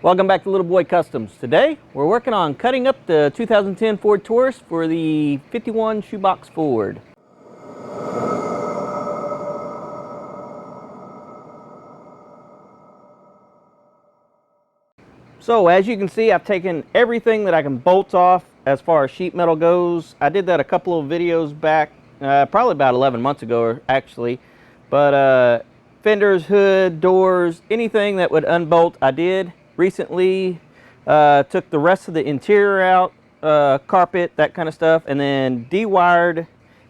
Welcome back to Little Boy Customs. Today we're working on cutting up the 2010 Ford Taurus for the 51 Shoebox Ford. So as you can see, I've taken everything that I can bolt off as far as sheet metal goes. I did that a couple of videos back, probably about 11 months ago actually. But fenders, hood, doors, anything that would unbolt I did. Recently took the rest of the interior out, carpet, that kind of stuff, and then de-wired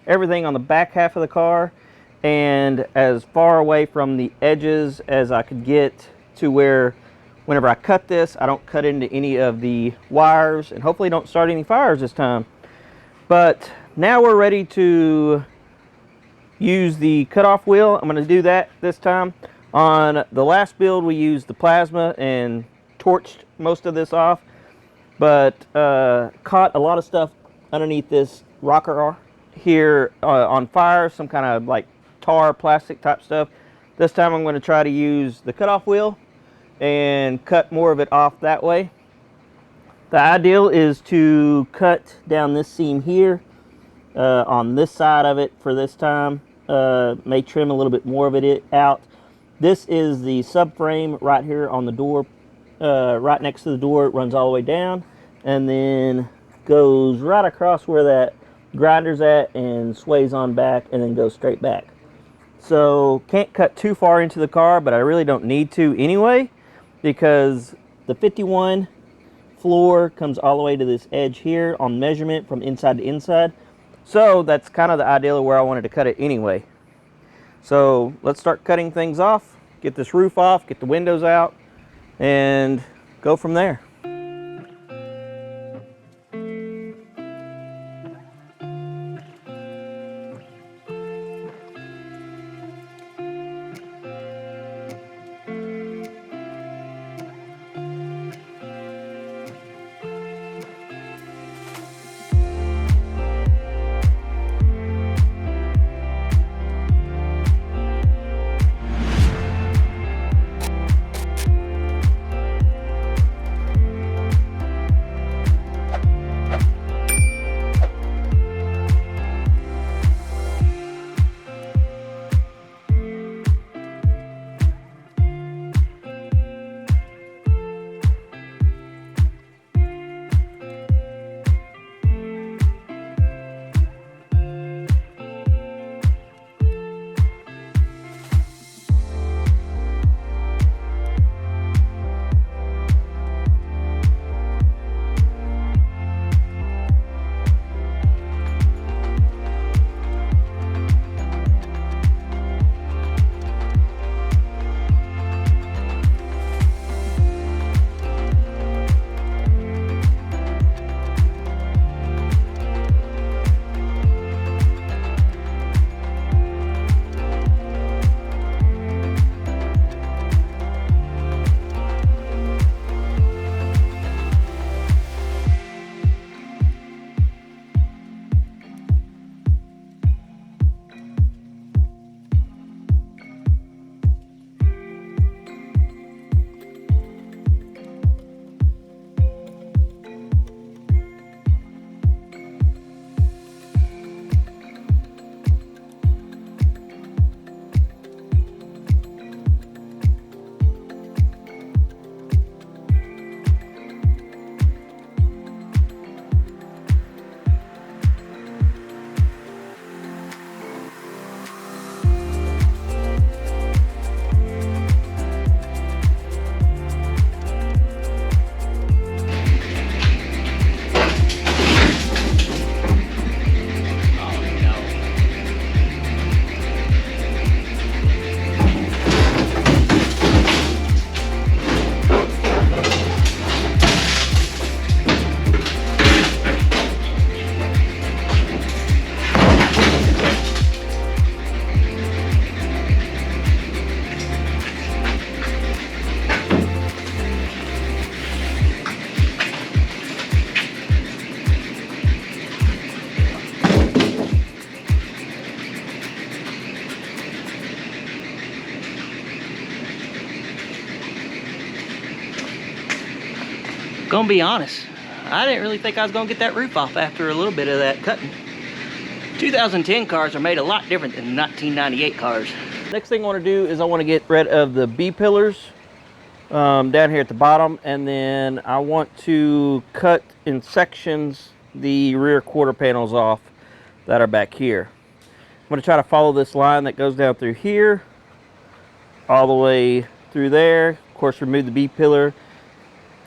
everything on the back half of the car and as far away from the edges as I could get to where whenever I cut this, I don't cut into any of the wires and hopefully don't start any fires this time. But now we're ready to use the cutoff wheel. I'm going to do that this time. On the last build, we used the plasma and torched most of this off, but caught a lot of stuff underneath this rocker here on fire, some kind of like tar plastic type stuff. This time I'm going to try to use the cutoff wheel and cut more of it off that way. The ideal is to cut down this seam here on this side of it for this time. May trim a little bit more of it out. This is the subframe right here on the door, right next to the door. It runs all the way down and then goes right across where that grinder's at and sways on back and then goes straight back. So can't cut too far into the car, but I really don't need to anyway, because the 51 floor comes all the way to this edge here on measurement from inside to inside. So that's kind of the ideal of where I wanted to cut it anyway. So let's start cutting things off, get this roof off, get the windows out, and go from there. Gonna be honest, I didn't really think I was gonna get that roof off after a little bit of that cutting. 2010 cars are made a lot different than 1998 cars. Next thing I want to do is I want to get rid of the B pillars down here at the bottom, and then I want to cut in sections the rear quarter panels off that are back here. I'm going to try to follow this line that goes down through here all the way through there. Of course, remove the B pillar,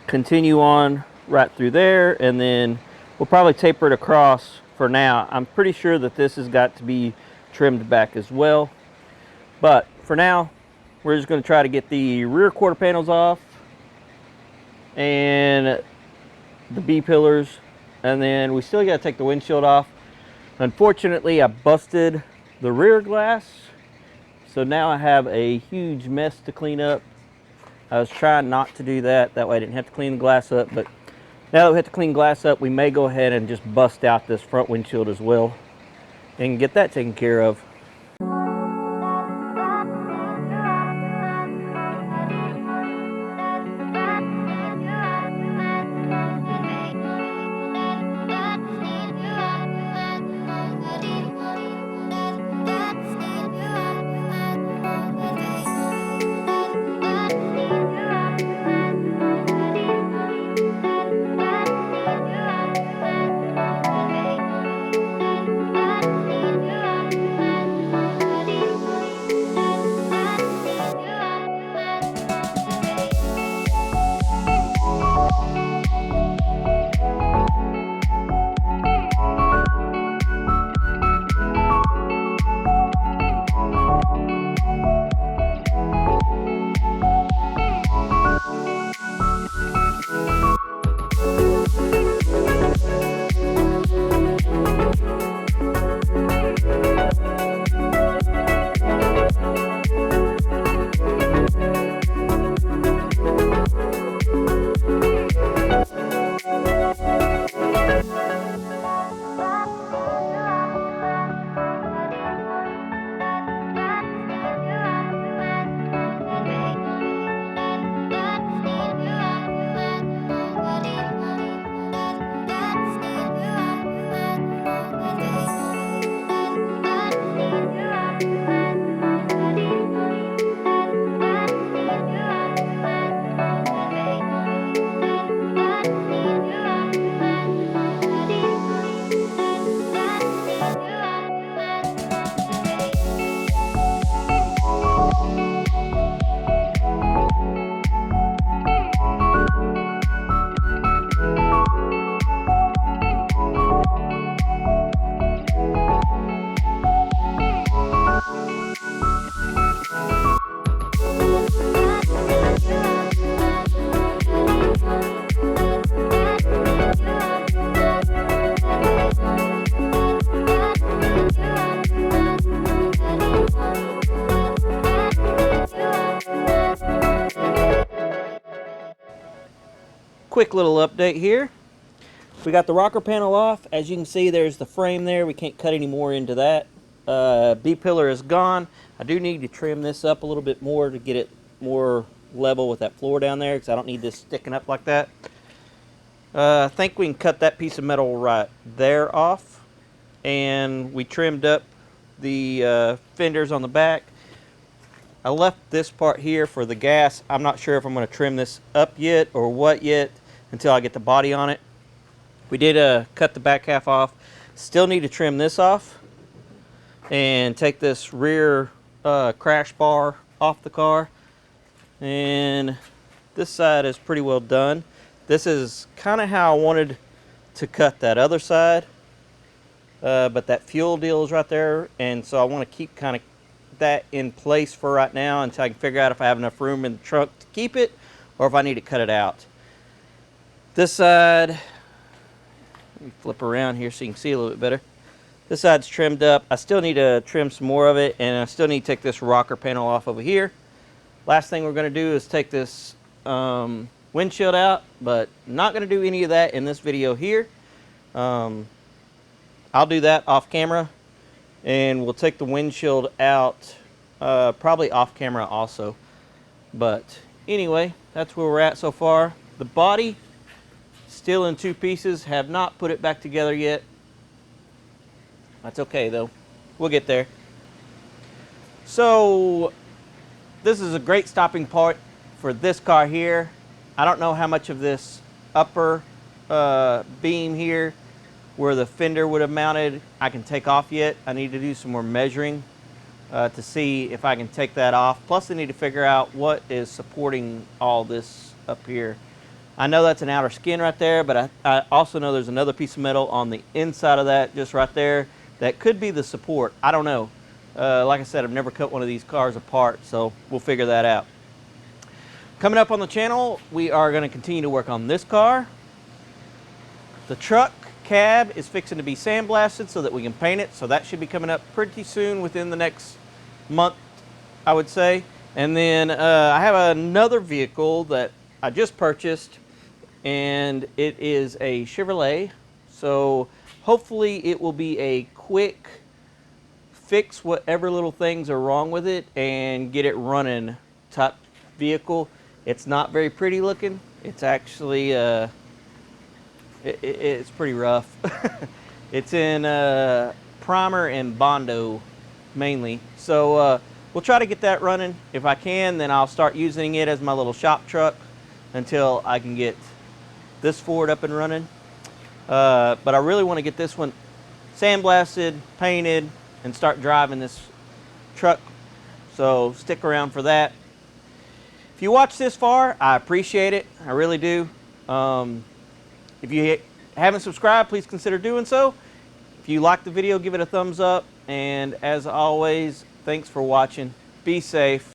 continue on right through there, and then we'll probably taper it across for now. I'm pretty sure that this has got to be trimmed back as well, but for now we're just going to try to get the rear quarter panels off and the B pillars, and then we still got to take the windshield off. Unfortunately, I busted the rear glass, so now I have a huge mess to clean up. I was trying not to do that way I didn't have to clean the glass up, but now that we have to clean glass up, we may go ahead and just bust out this front windshield as well and get that taken care of. Quick little update here. We got the rocker panel off. As you can see, there's the frame there. We can't cut any more into that. B pillar is gone. I do need to trim this up a little bit more to get it more level with that floor down there, because I don't need this sticking up like that. I think we can cut that piece of metal right there off. And we trimmed up the fenders on the back. I left this part here for the gas. I'm not sure if I'm going to trim this up yet or what yet until I get the body on it. We did cut the back half off. Still need to trim this off and take this rear crash bar off the car. And this side is pretty well done. This is kind of how I wanted to cut that other side. But that fuel deal is right there, and so I want to keep kind of that in place for right now until I can figure out if I have enough room in the trunk to keep it or if I need to cut it out. This side, let me flip around here so you can see a little bit better. This side's trimmed up. I still need to trim some more of it, and I still need to take this rocker panel off over here. Last thing we're going to do is take this windshield out, but not going to do any of that in this video here. I'll do that off camera, and we'll take the windshield out probably off camera also. But anyway, that's where we're at so far. The body Still in 2 pieces, have not put it back together yet. That's okay though, we'll get there. So this is a great stopping point for this car here. I don't know how much of this upper beam here where the fender would have mounted I can take off yet. I need to do some more measuring to see if I can take that off. Plus I need to figure out what is supporting all this up here. I know that's an outer skin right there, but I also know there's another piece of metal on the inside of that, just right there, that could be the support. I don't know. Like I said, I've never cut one of these cars apart, so we'll figure that out. Coming up on the channel, we are going to continue to work on this car. The truck cab is fixing to be sandblasted so that we can paint it, so that should be coming up pretty soon, within the next month, I would say. And then I have another vehicle that I just purchased, and it is a Chevrolet, so hopefully it will be a quick fix whatever little things are wrong with it and get it running type vehicle. It's not very pretty looking. It's actually it's pretty rough. It's in primer and Bondo mainly, so we'll try to get that running. If I can, then I'll start using it as my little shop truck until I can get this Ford up and running. But I really want to get this one sandblasted, painted, and start driving this truck, so stick around for that. If you watch this far, I appreciate it. I really do. If you haven't subscribed, please consider doing so. If you like the video, give it a thumbs up. And as always, thanks for watching. Be safe.